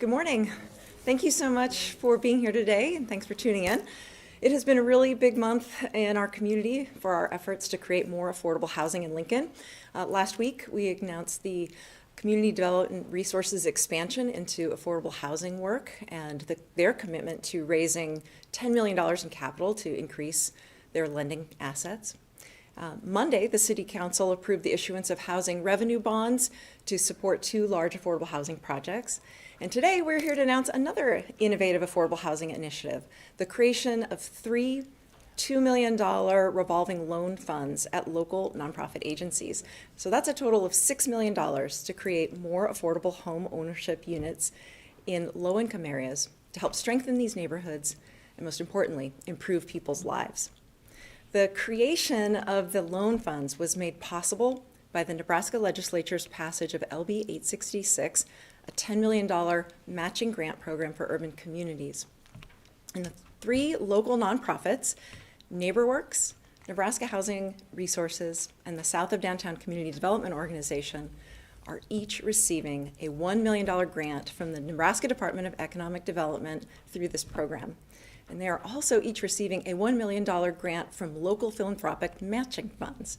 Good morning. Thank you so much for being here today, and thanks for tuning in. It has been a really big month in our community for our efforts to create more affordable housing in Lincoln. Last week, we announced the Community Development Resources expansion into affordable housing work and their commitment to raising $10 million in capital to increase their lending assets. Monday, the City Council approved the issuance of housing revenue bonds to support 2 large affordable housing projects. And today, we're here to announce another innovative affordable housing initiative, the creation of 3 $2 million revolving loan funds at local nonprofit agencies. So that's a total of $6 million to create more affordable home ownership units in low-income areas to help strengthen these neighborhoods and, most importantly, improve people's lives. The creation of the loan funds was made possible by the Nebraska legislature's passage of LB 866, a $10 million matching grant program for urban communities. And the 3 local nonprofits, NeighborWorks, Nebraska Housing Resources, and the South of Downtown Community Development Organization, are each receiving a $1 million grant from the Nebraska Department of Economic Development through this program. And they are also each receiving a $1 million grant from local philanthropic matching funds.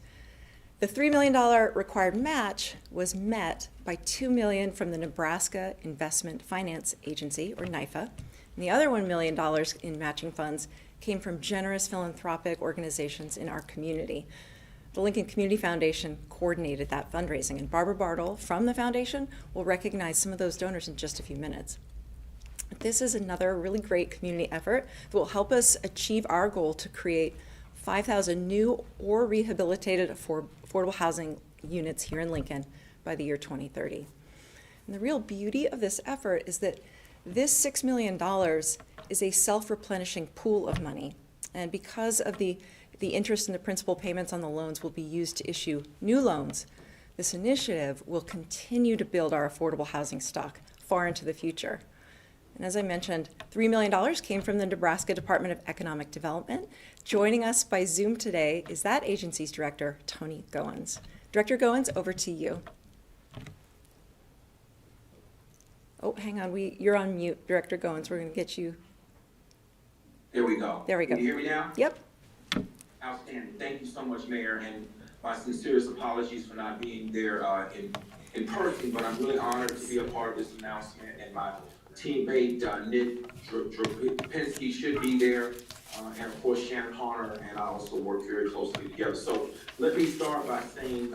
The $3 million required match was met by $2 million from the Nebraska Investment Finance Agency, or NIFA, and the other $1 million in matching funds came from generous philanthropic organizations in our community. The Lincoln Community Foundation coordinated that fundraising, and Barbara Bartle from the foundation will recognize some of those donors in just a few minutes. This is another really great community effort that will help us achieve our goal to create 5,000 new or rehabilitated affordable housing units here in Lincoln by the year 2030. And the real beauty of this effort is that this $6 million is a self-replenishing pool of money. And because of the interest and the principal payments on the loans will be used to issue new loans, this initiative will continue to build our affordable housing stock far into the future. And as I mentioned, $3 million came from the Nebraska Department of Economic Development. Joining us by Zoom today is that agency's director, Tony Goins. Director Goins, over to you. Oh, hang on, you're on mute, Director Goins. We're going to get you. There we go. There we go. Can you hear me now? Yep. Outstanding. Thank you so much, Mayor, and my sincerest apologies for not being there in person, but I'm really honored to be a part of this announcement, and my teammate Nick Drapinski should be there, and of course Shannon Harner and I also work very closely together. So let me start by saying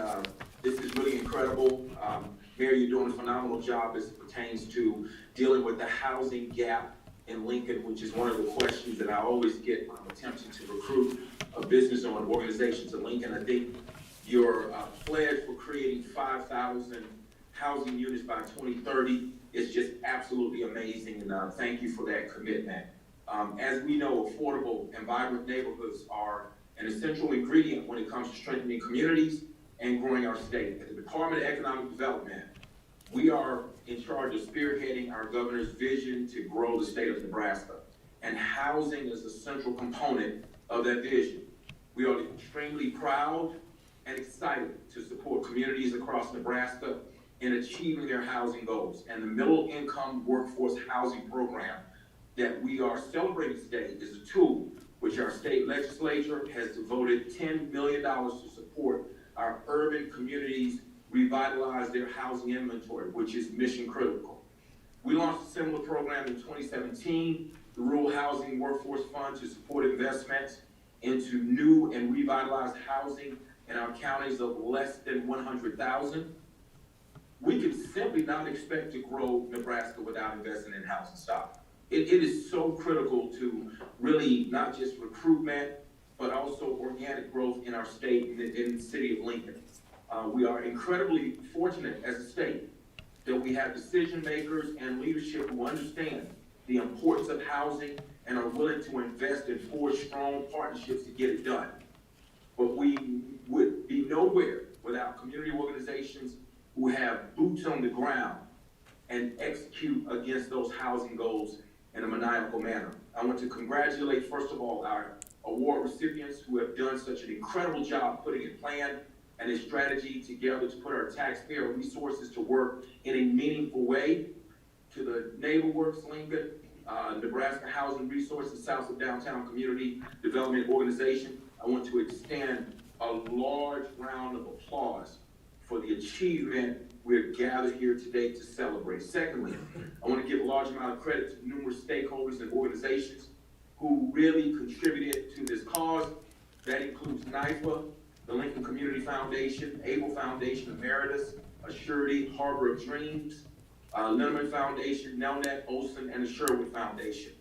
this is really incredible. Mayor, you're doing a phenomenal job as it pertains to dealing with the housing gap in Lincoln, which is one of the questions that I always get when I'm attempting to recruit a business or an organization to Lincoln. I think your pledge for creating 5,000 housing units by 2030 is just absolutely amazing, and thank you for that commitment. As we know, affordable and vibrant neighborhoods are an essential ingredient when it comes to strengthening communities and growing our state. At the Department of Economic Development, we are in charge of spearheading our governor's vision to grow the state of Nebraska, and housing is a central component of that vision. We are extremely proud and excited to support communities across Nebraska in achieving their housing goals. And the Middle Income Workforce Housing Program that we are celebrating today is a tool which our state legislature has devoted $10 million to support our urban communities revitalize their housing inventory, which is mission critical. We launched a similar program in 2017, the Rural Housing Workforce Fund, to support investments into new and revitalized housing in our counties of less than 100,000. We can simply not expect to grow Nebraska without investing in housing stock. It is so critical to really not just recruitment, but also organic growth in our state, in the city of Lincoln. We are incredibly fortunate as a state that we have decision makers and leadership who understand the importance of housing and are willing to invest and forge strong partnerships to get it done. But we would be nowhere without community organizations who have boots on the ground and execute against those housing goals in a maniacal manner. I want to congratulate, first of all, our award recipients who have done such an incredible job putting a plan and a strategy together to put our taxpayer resources to work in a meaningful way to the NeighborWorks Lincoln, Nebraska Housing Resources South of Downtown Community Development Organization, I want to extend a large round of applause for the achievement we're gathered here today to celebrate. Secondly, I want to give a large amount of credit to numerous stakeholders and organizations who really contributed to this cause. That includes NIFA, the Lincoln Community Foundation, Able Foundation Emeritus, Assurity, Harbor of Dreams, Linneman Foundation, Nelnet, Olson, and the Sherwood Foundation.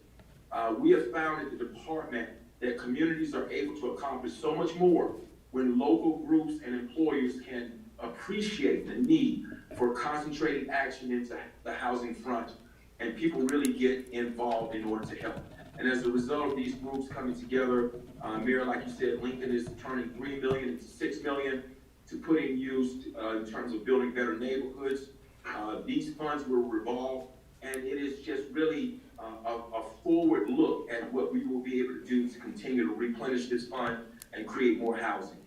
We have found at the department that communities are able to accomplish so much more when local groups and employers can appreciate the need for concentrated action into the housing front, and people really get involved in order to help. And as a result of these groups coming together, Mayor, like you said, Lincoln is turning $3 million into $6 million to put in use in terms of building better neighborhoods. These funds will revolve, and it is just really a forward look at what we will be able to do to continue to replenish this fund and create more housing.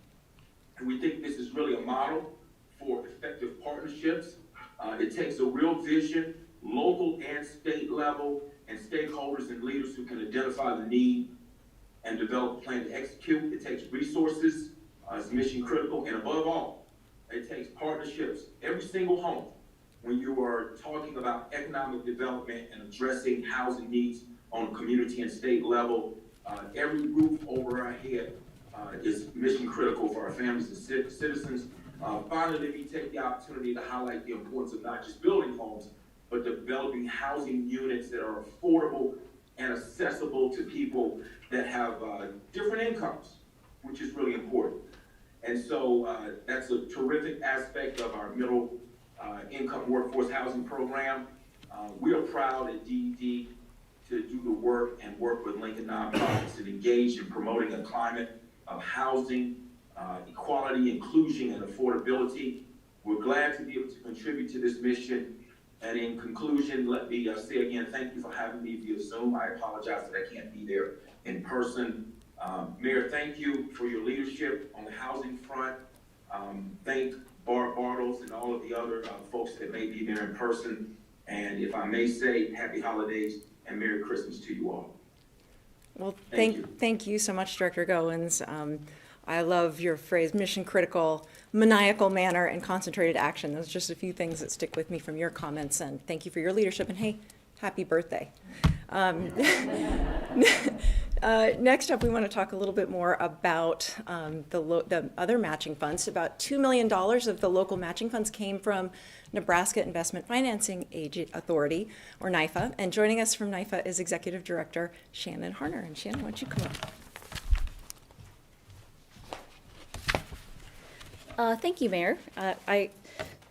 And we think this is really a model for effective partnerships. It takes a real vision, local and state level, and stakeholders and leaders who can identify the need and develop a plan to execute. It takes resources, it's mission critical, and above all, it takes partnerships. Every single home, when you are talking about economic development and addressing housing needs on a community and state level, every roof over our head is mission critical for our families and citizens. Finally, let me take the opportunity to highlight the importance of not just building homes, but developing housing units that are affordable and accessible to people that have different incomes, which is really important. And so that's a terrific aspect of our middle income workforce housing program. We are proud at DED to do the work and work with Lincoln nonprofits and engage in promoting a climate of housing, equality, inclusion, and affordability. We're glad to be able to contribute to this mission. And in conclusion, let me say again, thank you for having me via Zoom. I apologize that I can't be there in person. Mayor, thank you for your leadership on the housing front. Thank Barb Bartles and all of the other folks that may be there in person. And if I may say, happy holidays and Merry Christmas to you all. Well, thank you so much, Director Goins. I love your phrase, mission critical, maniacal manner, and concentrated action. Those are just a few things that stick with me from your comments, and thank you for your leadership, and hey, happy birthday. Next up, we want to talk a little bit more about the other matching funds. About $2 million of the local matching funds came from Nebraska Investment Financing Authority, or NIFA, and joining us from NIFA is Executive Director Shannon Harner. And Shannon, why don't you come up? Thank you, Mayor.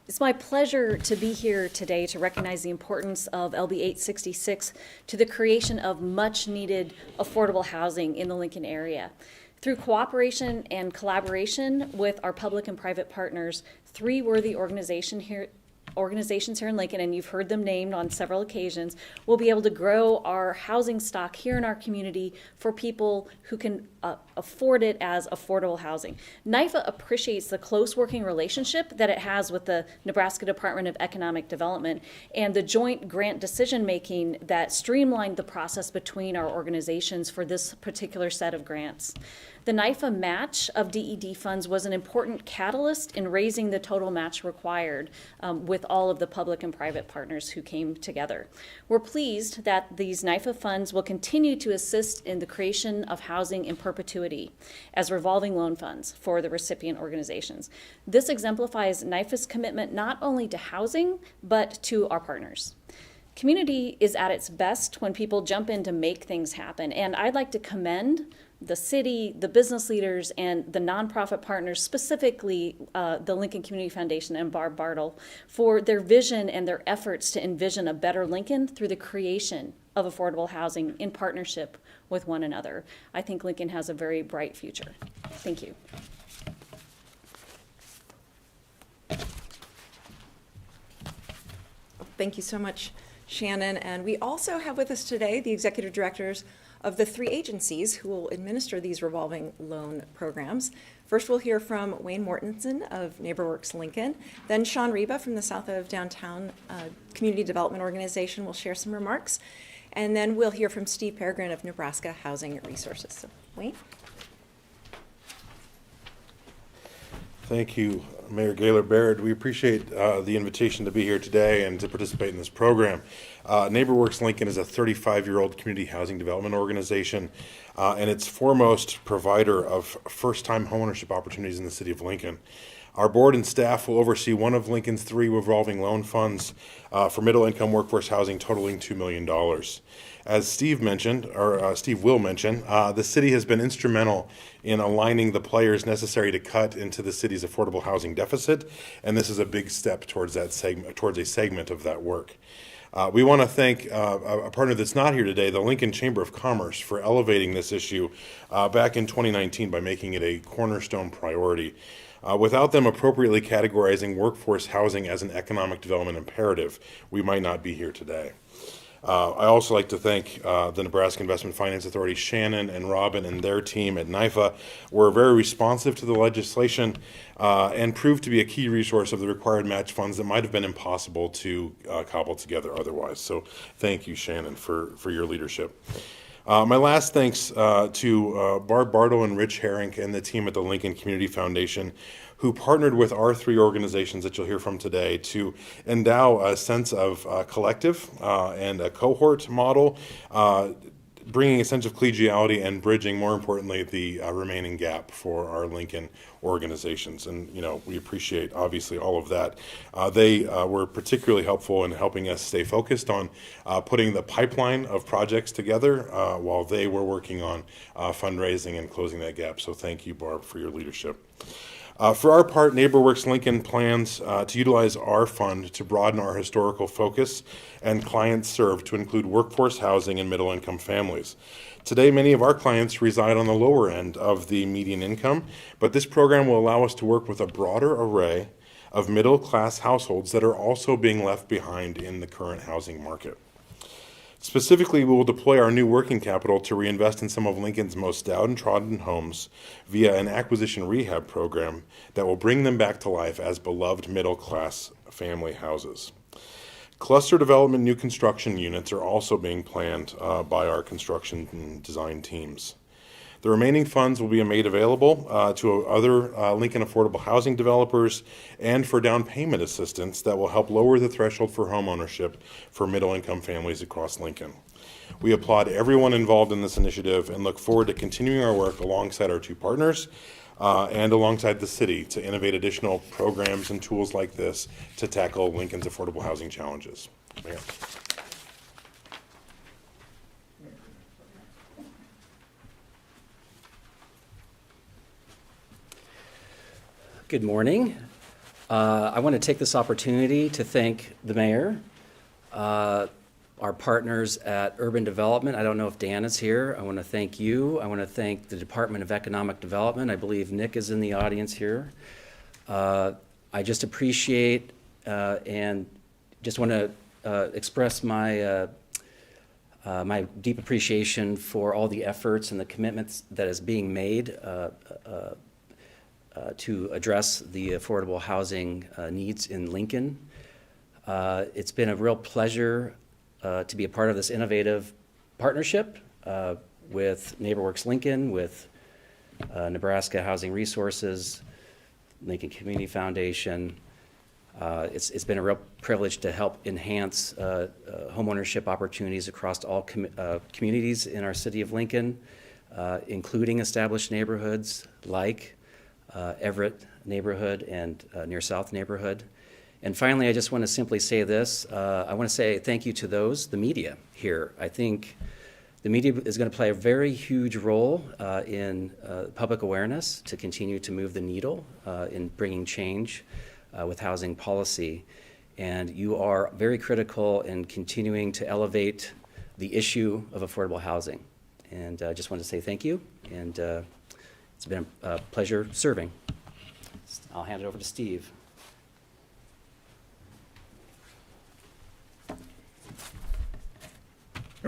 It's my pleasure to be here today to recognize the importance of LB 866 to the creation of much-needed affordable housing in the Lincoln area. Through cooperation and collaboration with our public and private partners, three worthy organizations here in Lincoln, and you've heard them named on several occasions, will be able to grow our housing stock here in our community for people who can afford it as affordable housing. NIFA appreciates the close working relationship that it has with the Nebraska Department of Economic Development and the joint grant decision-making that streamlined the process between our organizations for this particular set of grants. The NIFA match of DED funds was an important catalyst in raising the total match required with all of the public and private partners who came together. We're pleased that these NIFA funds will continue to assist in the creation of housing in perpetuity as revolving loan funds for the recipient organizations. This exemplifies NIFA's commitment not only to housing, but to our partners. Community is at its best when people jump in to make things happen, and I'd like to commend the city, the business leaders, and the nonprofit partners, specifically the Lincoln Community Foundation and Barb Bartle, for their vision and their efforts to envision a better Lincoln through the creation of affordable housing in partnership with one another. I think Lincoln has a very bright future. Thank you. Thank you so much, Shannon, and we also have with us today the executive directors of the 3 agencies who will administer these revolving loan programs. First, we'll hear from Wayne Mortensen of NeighborWorks Lincoln. Then Sean Reba from the South of Downtown Community Development Organization will share some remarks. And then we'll hear from Steve Peregrine of Nebraska Housing Resources. So, Wayne? Thank you, Mayor Gaylor Baird. We appreciate the invitation to be here today and to participate in this program. NeighborWorks Lincoln is a 35-year-old community housing development organization, and its foremost provider of first-time homeownership opportunities in the city of Lincoln. Our board and staff will oversee one of Lincoln's 3 revolving loan funds for middle-income workforce housing totaling $2 million. As Steve mentioned, or Steve will mention, the city has been instrumental in aligning the players necessary to cut into the city's affordable housing deficit, and this is a big step towards that towards a segment of that work. We want to thank a partner that's not here today, the Lincoln Chamber of Commerce, for elevating this issue back in 2019 by making it a cornerstone priority. Without them appropriately categorizing workforce housing as an economic development imperative, we might not be here today. I also like to thank the Nebraska Investment Finance Authority. Shannon and Robin and their team at NIFA were very responsive to the legislation and proved to be a key resource of the required match funds that might have been impossible to cobble together otherwise. So thank you, Shannon, for your leadership. My last thanks to Barb Bartle and Rich Herring and the team at the Lincoln Community Foundation, who partnered with our 3 organizations that you'll hear from today to endow a sense of collective and a cohort model, bringing a sense of collegiality and bridging, more importantly, the remaining gap for our Lincoln organizations. And, you know, we appreciate, obviously, all of that. They were particularly helpful in helping us stay focused on putting the pipeline of projects together while they were working on fundraising and closing that gap. So thank you, Barb, for your leadership. For our part, NeighborWorks Lincoln plans to utilize our fund to broaden our historical focus and clients served to include workforce housing and middle-income families. Today, many of our clients reside on the lower end of the median income, but this program will allow us to work with a broader array of middle-class households that are also being left behind in the current housing market. Specifically, we will deploy our new working capital to reinvest in some of Lincoln's most downtrodden homes via an acquisition rehab program that will bring them back to life as beloved middle-class family houses. Cluster development new construction units are also being planned by our construction and design teams. The remaining funds will be made available to other Lincoln affordable housing developers and for down payment assistance that will help lower the threshold for home ownership for middle-income families across Lincoln. We applaud everyone involved in this initiative and look forward to continuing our work alongside our 2 partners and alongside the city to innovate additional programs and tools like this to tackle Lincoln's affordable housing challenges. Mayor. Good morning. I want to take this opportunity to thank the mayor, our partners at Urban Development. I don't know if Dan is here. I want to thank you. I want to thank the Department of Economic Development. I believe Nick is in the audience here. I just appreciate and just want to express my my deep appreciation for all the efforts and the commitments that is being made to address the affordable housing needs in Lincoln. It's been a real pleasure to be a part of this innovative partnership with NeighborWorks Lincoln, with Nebraska Housing Resources, Lincoln Community Foundation. It's been a real privilege to help enhance homeownership opportunities across all communities in our city of Lincoln, including established neighborhoods like Everett neighborhood and Near South neighborhood. And finally, I just want to simply say this. I want to say thank you to the media here. I think the media is going to play a very huge role in public awareness to continue to move the needle in bringing change with housing policy. And you are very critical in continuing to elevate the issue of affordable housing. And I just want to say thank you. And it's been a pleasure serving. I'll hand it over to Steve.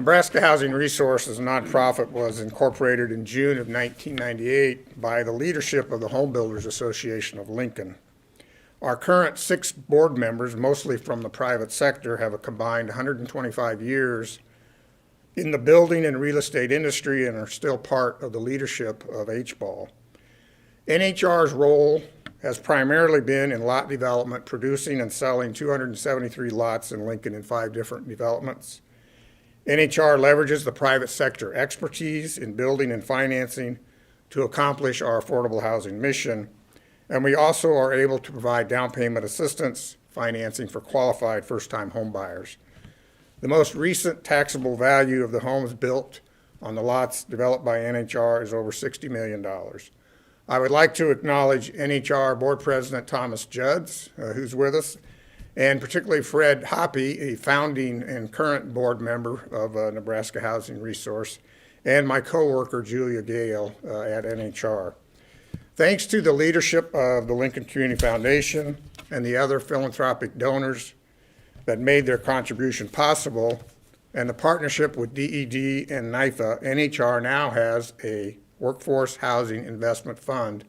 Nebraska Housing Resources, a nonprofit, was incorporated in June of 1998 by the leadership of the Home Builders Association of Lincoln. Our current 6 board members, mostly from the private sector, have a combined 125 years in the building and real estate industry and are still part of the leadership of HBAL. NHR's role has primarily been in lot development, producing and selling 273 lots in Lincoln in 5 different developments. NHR leverages the private sector expertise in building and financing to accomplish our affordable housing mission, and we also are able to provide down payment assistance financing for qualified first-time home buyers. The most recent taxable value of the homes built on the lots developed by NHR is over $60 million. I would like to acknowledge NHR Board President Thomas Judds, who's with us, and particularly Fred Hoppy, a founding and current board member of Nebraska Housing Resource, and my coworker Julia Gale at NHR. Thanks to the leadership of the Lincoln Community Foundation and the other philanthropic donors that made their contribution possible, and the partnership with DED and NYFA, NHR now has a Workforce Housing Investment Fund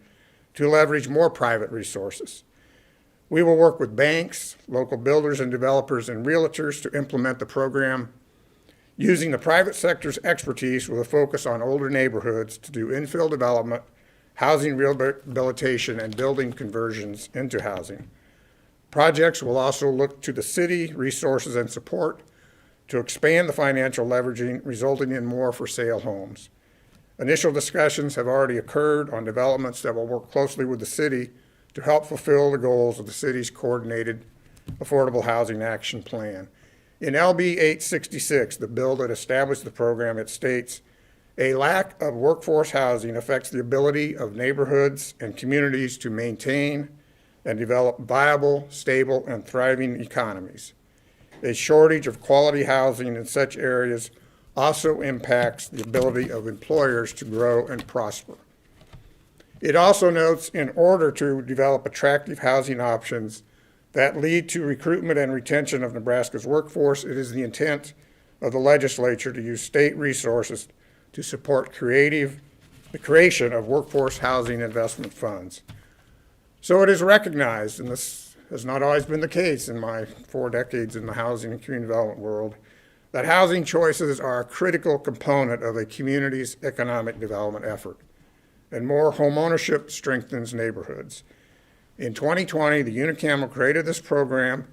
to leverage more private resources. We will work with banks, local builders and developers and realtors to implement the program using the private sector's expertise with a focus on older neighborhoods to do infill development, housing rehabilitation, and building conversions into housing. Projects will also look to the city resources and support to expand the financial leveraging, resulting in more for sale homes. Initial discussions have already occurred on developments that will work closely with the city to help fulfill the goals of the city's coordinated affordable housing action plan. In LB 866, the bill that established the program, it states, a lack of workforce housing affects the ability of neighborhoods and communities to maintain and develop viable, stable, and thriving economies. A shortage of quality housing in such areas also impacts the ability of employers to grow and prosper. It also notes in order to develop attractive housing options that lead to recruitment and retention of Nebraska's workforce, it is the intent of the legislature to use state resources to support the creation of workforce housing investment funds. So it is recognized, and this has not always been the case in my 4 decades in the housing and community development world, that housing choices are a critical component of a community's economic development effort, and more homeownership strengthens neighborhoods. In 2020, the Unicam created this program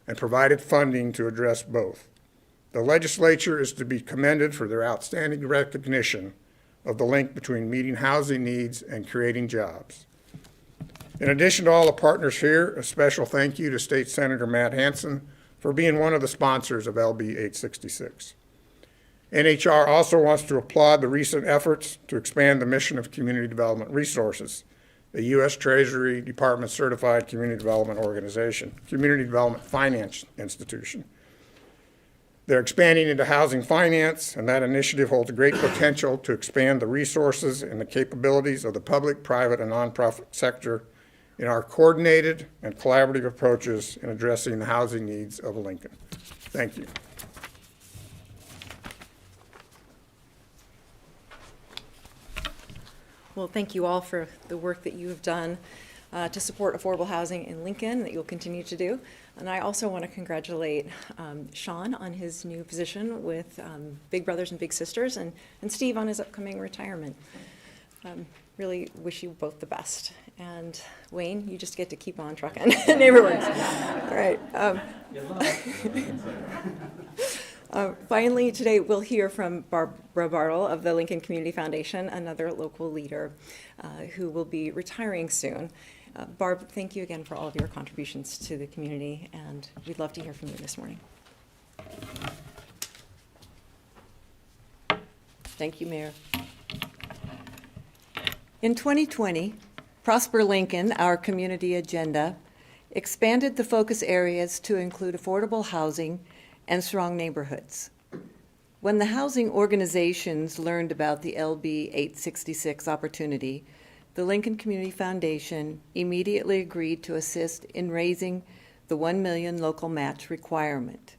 and provided funding to address both. The legislature is to be commended for their outstanding recognition of the link between meeting housing needs and creating jobs. In addition to all the partners here, a special thank you to State Senator Matt Hansen for being one of the sponsors of LB 866. NHR also wants to applaud the recent efforts to expand the mission of Community Development Resources, a U.S. Treasury Department certified community development organization, community development finance institution. They're expanding into housing finance, and that initiative holds great potential to expand the resources and the capabilities of the public, private, and nonprofit sector in our coordinated and collaborative approaches in addressing the housing needs of Lincoln. Thank you. Well, thank you all for the work that you have done to support affordable housing in Lincoln, that you'll continue to do. And I also want to congratulate Sean on his new position with Big Brothers and Big Sisters, and Steve on his upcoming retirement. Really wish you both the best. And Wayne, you just get to keep on trucking. Neighborhoods. All right. Finally, today we'll hear from Barbara Bartle of the Lincoln Community Foundation, another local leader who will be retiring soon. Barb, thank you again for all of your contributions to the community, and we'd love to hear from you this morning. Thank you, Mayor. In 2020, Prosper Lincoln, our community agenda, expanded the focus areas to include affordable housing and strong neighborhoods. When the housing organizations learned about the LB 866 opportunity, the Lincoln Community Foundation immediately agreed to assist in raising the $1 million local match requirement.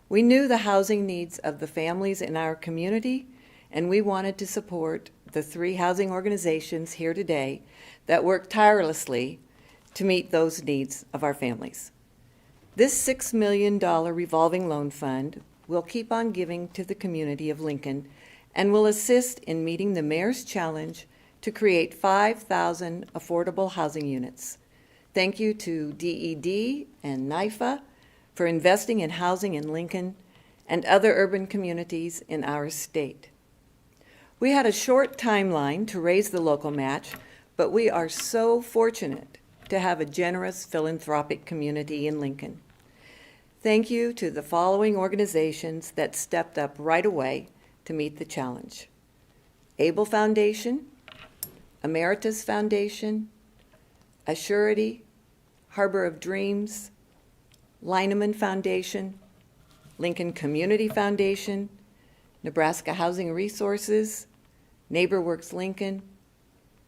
We knew the housing needs of the families in our community, and we wanted to support the 3 housing organizations here today that work tirelessly to meet those needs of our families. This $6 million revolving loan fund will keep on giving to the community of Lincoln and will assist in meeting the mayor's challenge to create 5,000 affordable housing units. Thank you to DED and NYFA for investing in housing in Lincoln and other urban communities in our state. We had a short timeline to raise the local match, but we are so fortunate to have a generous philanthropic community in Lincoln. Thank you to the following organizations that stepped up right away to meet the challenge: Able Foundation, Emeritus Foundation, Assurity, Harbor of Dreams, Lineman Foundation, Lincoln Community Foundation, Nebraska Housing Resources, NeighborWorks Lincoln,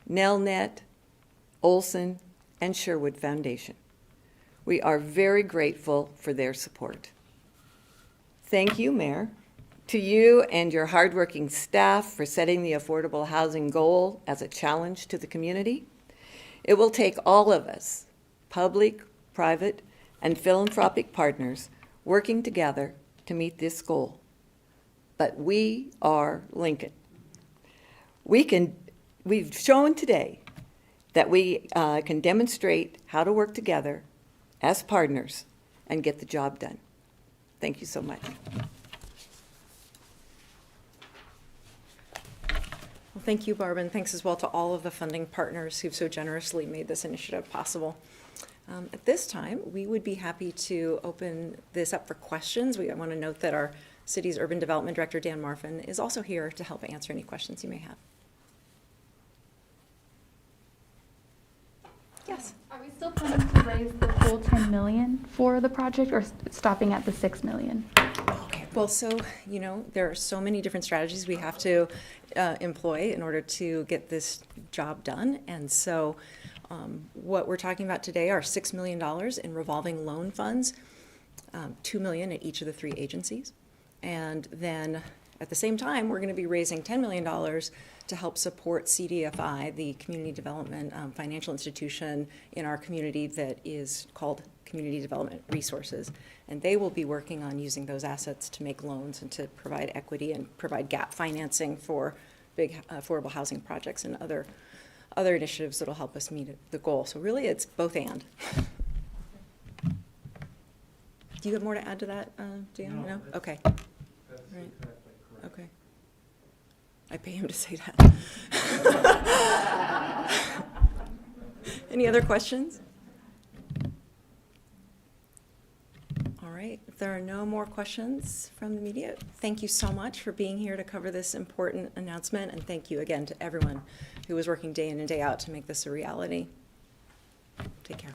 NELNet, Olson, and Sherwood Foundation. We are very grateful for their support. Thank you, Mayor, to you and your hardworking staff for setting the affordable housing goal as a challenge to the community. It will take all of us, public, private, and philanthropic partners, working together to meet this goal. But we are Lincoln. We've shown today that we can demonstrate how to work together as partners and get the job done. Thank you so much. Well, thank you, Barb, and thanks as well to all of the funding partners who've so generously made this initiative possible. At this time, we would be happy to open this up for questions. I want to note that our city's Urban Development Director, Dan Marfin, is also here to help answer any questions you may have. Yes. Are we still planning to raise the full 10 million for the project, or stopping at the 6 million? Okay, well, so, there are so many different strategies we have to employ in order to get this job done. And so what we're talking about today are $6 million in revolving loan funds, $2 million at each of the 3 agencies. And then at the same time, we're going to be raising $10 million to help support CDFI, the community development financial institution in our community that is called Community Development Resources. And they will be working on using those assets to make loans and to provide equity and provide gap financing for big affordable housing projects and other initiatives that will help us meet the goal. So really, it's both and. Do you have more to add to that, Dan? No? Okay. That's Right. exactly correct. Okay. I pay him to say that. Any other questions? All right, if there are no more questions from the media, thank you so much for being here to cover this important announcement, and thank you again to everyone who was working day in and day out to make this a reality. Take care.